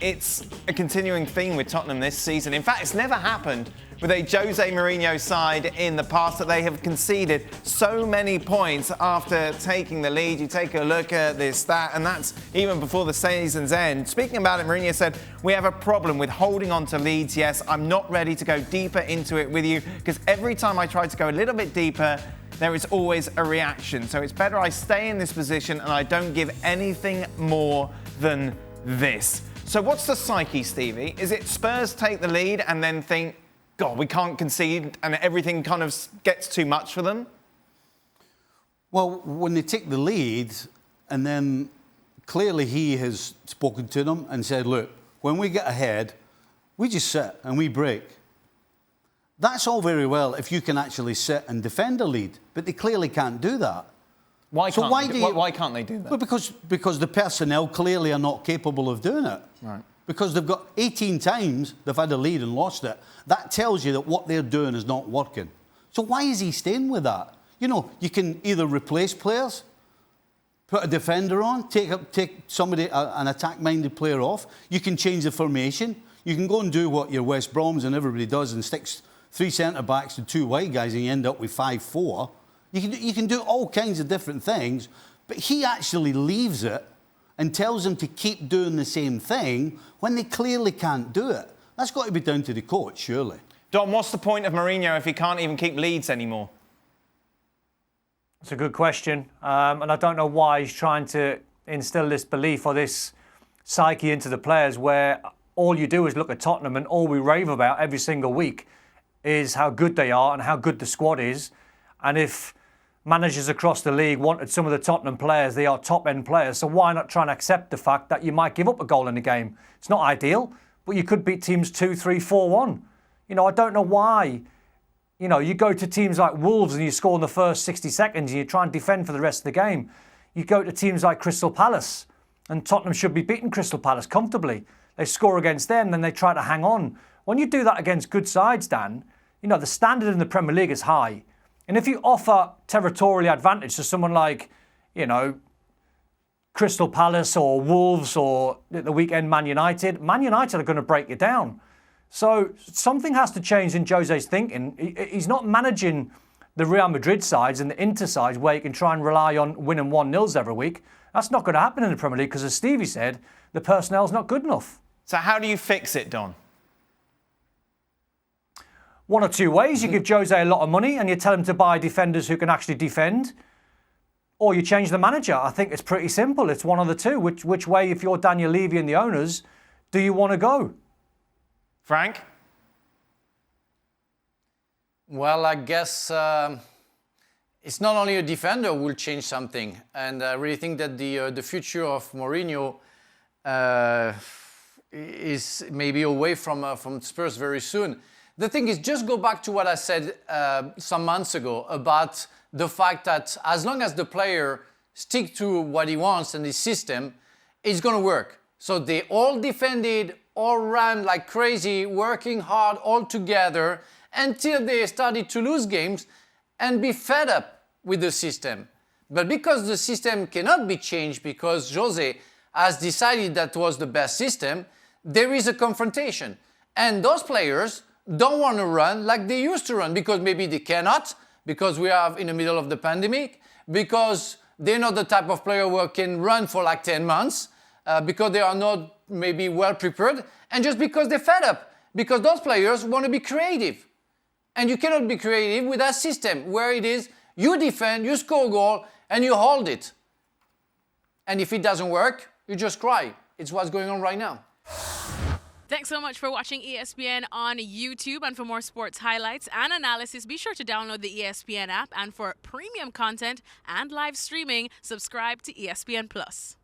it's a continuing theme with Tottenham this season. In fact, it's never happened with a Jose Mourinho side in the past that they have conceded so many points after taking the lead. You take a look at this stat, and that's even before the season's end. Speaking about it, Mourinho said, "We have a problem with holding on to leads. Yes, I'm not ready to go deeper into it with you because every time I try to go a little bit deeper, there is always a reaction. So it's better I stay in this position and I don't give anything more than this." So what's the psyche, Stevie? Is it Spurs take the lead and then think, God, we can't concede, and everything kind of gets too much for them? Well, when they take the lead, and then clearly he has spoken to them and said, look, when we get ahead, we just sit and we break. That's all very well if you can actually sit and defend a lead, but they clearly can't do that. Why can't they do that? Well, because the personnel clearly are not capable of doing it. Right. Because they've got 18 times they've had a lead and lost it. That tells you that what they're doing is not working. So why is he staying with that? You know, you can either replace players, put a defender on, take somebody, an attack-minded player off. You can change the formation. You can go and do what your West Broms and everybody does and sticks 3 centre-backs and 2 wide guys and you end up with 5-4. You can do all kinds of different things, but he actually leaves it and tells them to keep doing the same thing when they clearly can't do it. That's got to be down to the coach, surely. Don, what's the point of Mourinho if he can't even keep leads anymore? That's a good question. And I don't know why he's trying to instill this belief or this psyche into the players where all you do is look at Tottenham and all we rave about every single week is how good they are and how good the squad is. And if managers across the league wanted some of the Tottenham players, they are top-end players, so why not try and accept the fact that you might give up a goal in a game? It's not ideal, but you could beat teams 2-3, 4-1. You know, I don't know why. You know, you go to teams like Wolves and you score in the first 60 seconds and you try and defend for the rest of the game. You go to teams like Crystal Palace, and Tottenham should be beating Crystal Palace comfortably. They score against them, then they try to hang on. When you do that against good sides, Dan, you know, the standard in the Premier League is high. And if you offer territorial advantage to someone like, you know, Crystal Palace or Wolves or at the weekend Man United are going to break you down. So something has to change in Jose's thinking. He's not managing the Real Madrid sides and the Inter sides where you can try and rely on winning 1-0s every week. That's not going to happen in the Premier League because, as Stevie said, the personnel's not good enough. So how do you fix it, Don? One or two ways. You give Jose a lot of money and you tell him to buy defenders who can actually defend, or you change the manager. I think it's pretty simple. It's one of the two. Which way, if you're Daniel Levy and the owners, do you want to go? Frank? Well, I guess it's not only a defender who will change something. And I really think that the future of Mourinho is maybe away from Spurs very soon. The thing is, just go back to what I said some months ago about the fact that as long as the player sticks to what he wants and his system, it's going to work. So they all defended, all ran like crazy, working hard all together until they started to lose games and be fed up with the system. But because the system cannot be changed because Jose has decided that was the best system, there is a confrontation. And those players don't want to run like they used to run because maybe they cannot, because we are in the middle of the pandemic, because they're not the type of player who can run for like 10 months, because they are not maybe well prepared, and just because they're fed up, because those players want to be creative. And you cannot be creative with that system where it is you defend, you score a goal, and you hold it. And if it doesn't work, you just cry. It's what's going on right now. Thanks so much for watching ESPN on YouTube. And for more sports highlights and analysis, be sure to download the ESPN app. And for premium content and live streaming, subscribe to ESPN+.